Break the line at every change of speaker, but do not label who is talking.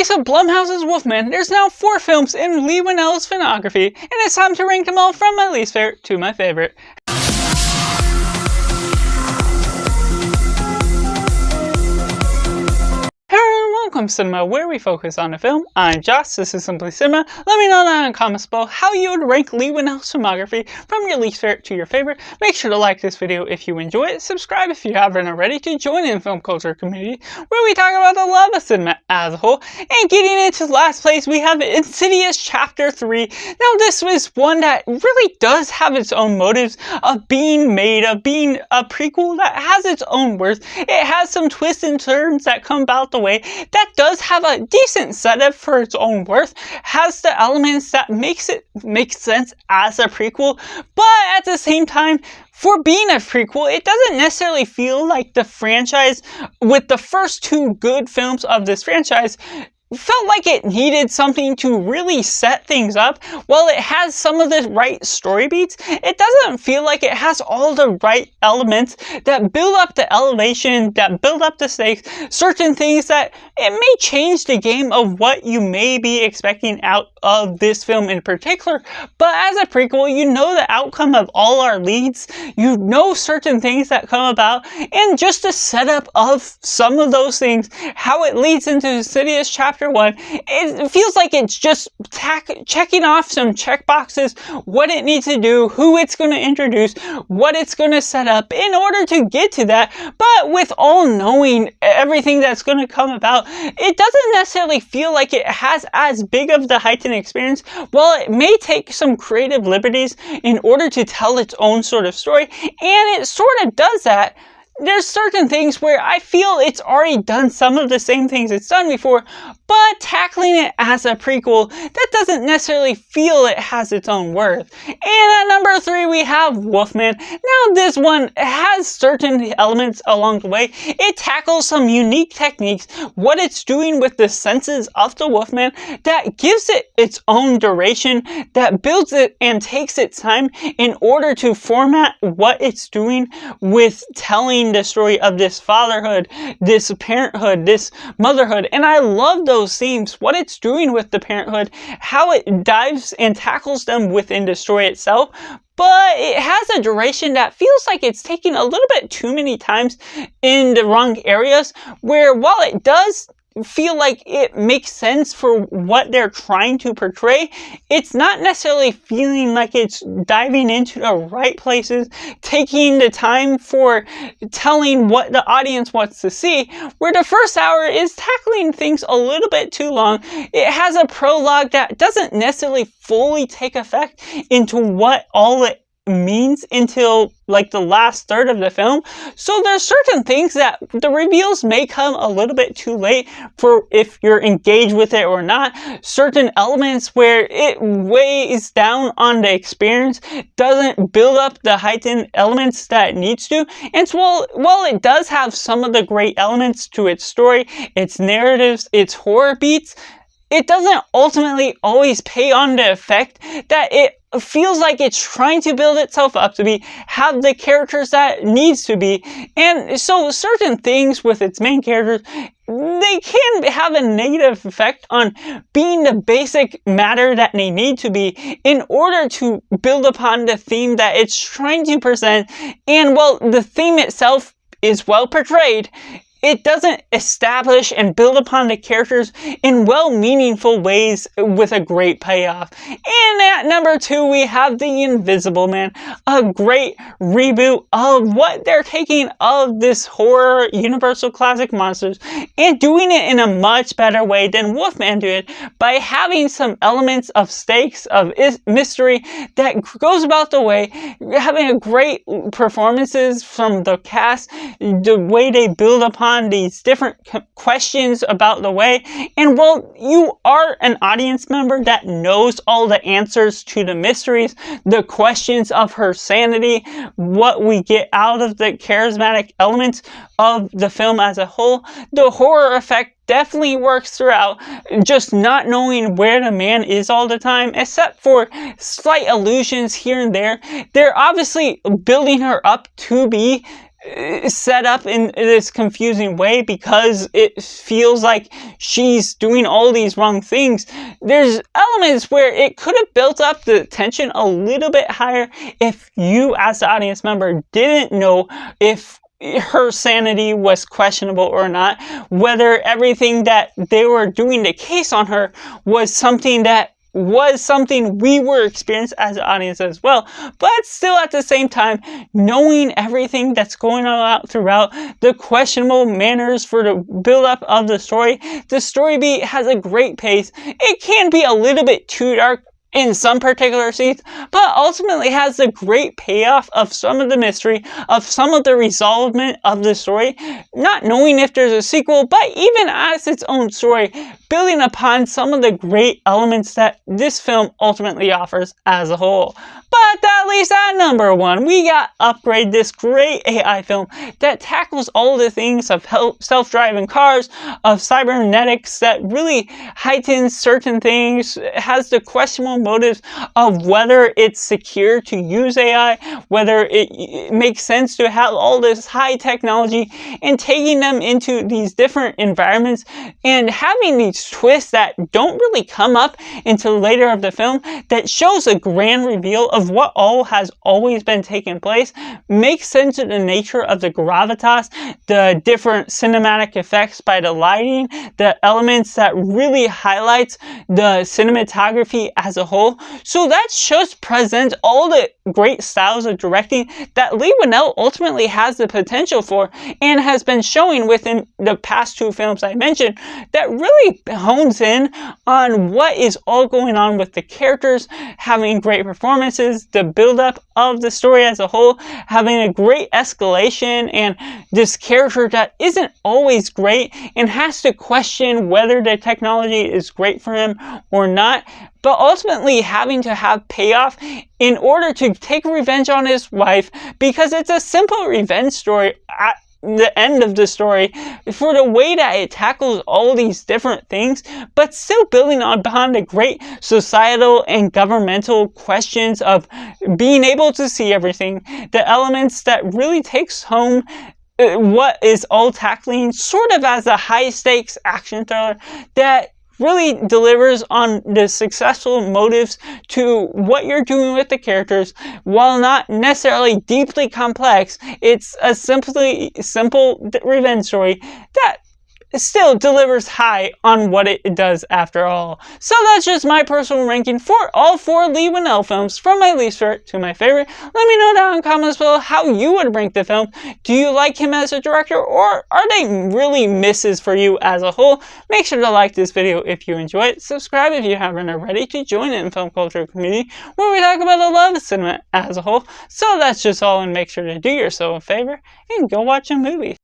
release of Blumhouse's Wolfman, there's now 4 films in Leigh Whannell's filmography, and it's time to rank them all from my least favorite to my favorite. Welcome Cinema, where we focus on a film. I'm Josh, this is Simply Cinema. Let me know down in the comments below how you would rank Leigh Whannell's filmography from your least favorite to your favorite. Make sure to like this video if you enjoy it, subscribe if you haven't already to join in the film culture community where we talk about the love of cinema as a whole. And getting into last place, we have Insidious Chapter 3. Now this was one that really does have its own motives of being made, of being a prequel that has its own worth. It has some twists and turns that come about the way that does have a decent setup for its own worth, has the elements that makes it make sense as a prequel, but at the same time, for being a prequel, it doesn't necessarily feel like the franchise, with the first 2 good films of this franchise, felt like it needed something to really set things up. While it has some of the right story beats, it doesn't feel like it has all the right elements that build up the elevation, that build up the stakes, certain things that it may change the game of what you may be expecting out of this film in particular. But as a prequel, you know the outcome of all our leads, you know certain things that come about, and just the setup of some of those things, how it leads into Insidious Chapter 1, it feels like it's just checking off some check boxes, what it needs to do, who it's going to introduce, what it's going to set up in order to get to that. But with all knowing everything that's going to come about, it doesn't necessarily feel like it has as big of the heightened experience. While it may take some creative liberties in order to tell its own sort of story, and it sort of does that, there's certain things where I feel it's already done some of the same things it's done before, but tackling it as a prequel, that doesn't necessarily feel it has its own worth. And at number 3, we have Wolfman. Now this one has certain elements along the way. It tackles some unique techniques, what it's doing with the senses of the Wolfman, that gives it its own duration, that builds it and takes its time in order to format what it's doing with telling the story of this fatherhood, this parenthood, this motherhood. And I love those themes, what it's doing with the parenthood, how it dives and tackles them within the story itself. But it has a duration that feels like it's taking a little bit too many times in the wrong areas, where while it does feel like it makes sense for what they're trying to portray, it's not necessarily feeling like it's diving into the right places, taking the time for telling what the audience wants to see, where the first hour is tackling things a little bit too long. It has a prologue that doesn't necessarily fully take effect into what all it means until like the last third of the film. So there's certain things that the reveals may come a little bit too late for if you're engaged with it or not. Certain elements where it weighs down on the experience, doesn't build up the heightened elements that it needs to. And so while it does have some of the great elements to its story, its narratives, its horror beats, it doesn't ultimately always pay on the effect that it feels like it's trying to build itself up to be, have the characters that it needs to be. And so certain things with its main characters, they can have a negative effect on being the basic matter that they need to be in order to build upon the theme that it's trying to present. And while the theme itself is well portrayed, it doesn't establish and build upon the characters in well-meaningful ways with a great payoff. And at number 2, we have The Invisible Man, a great reboot of what they're taking of this horror Universal Classic Monsters and doing it in a much better way than Wolfman did, by having some elements of stakes, of mystery that goes about the way, having a great performances from the cast, the way they build upon these different questions about the way. And while you are an audience member that knows all the answers to the mysteries, the questions of her sanity, what we get out of the charismatic elements of the film as a whole, the horror effect definitely works throughout. Just not knowing where the man is all the time, except for slight allusions here and there. They're obviously building her up to be set up in this confusing way because it feels like she's doing all these wrong things. There's elements where it could have built up the tension a little bit higher if you, as the audience member, didn't know if her sanity was questionable or not, whether everything that they were doing to case on her was something we were experiencing as an audience as well. But still, at the same time, knowing everything that's going on out throughout, the questionable manners for the build-up of the story beat has a great pace. It can be a little bit too dark in some particular scenes, but ultimately has the great payoff of some of the mystery, of some of the resolvement of the story, not knowing if there's a sequel, but even as its own story, building upon some of the great elements that this film ultimately offers as a whole. But that leaves at number 1, we got Upgrade, this great AI film that tackles all the things of self-driving cars, of cybernetics, that really heightens certain things, has the questionable motives of whether it's secure to use AI, whether it makes sense to have all this high technology, and taking them into these different environments and having these twists that don't really come up until later of the film, that shows a grand reveal of what all has always been taking place, makes sense of the nature of the gravitas, the different cinematic effects by the lighting, the elements that really highlights the cinematography as a whole. So that just presents all the great styles of directing that Leigh Whannell ultimately has the potential for, and has been showing within the past 2 films I mentioned, that really hones in on what is all going on with the characters, having great performances, the build-up of the story as a whole, having a great escalation, and this character that isn't always great and has to question whether the technology is great for him or not, but ultimately having to have payoff in order to take revenge on his wife, because it's a simple revenge story at the end of the story, for the way that it tackles all these different things, but still building on behind the great societal and governmental questions of being able to see everything, the elements that really takes home what is all tackling sort of as a high stakes action thriller that really delivers on the successful motives to what you're doing with the characters, while not necessarily deeply complex. It's a simple revenge story that still delivers high on what it does after all. So that's just my personal ranking for all 4 Leigh Whannell films, from my least favorite to my favorite. Let me know down in the comments below how you would rank the film. Do you like him as a director, or are they really misses for you as a whole? Make sure to like this video if you enjoy it. Subscribe if you haven't already to join in the film culture community, where we talk about the love of cinema as a whole. So that's just all, and make sure to do yourself a favor and go watch a movie.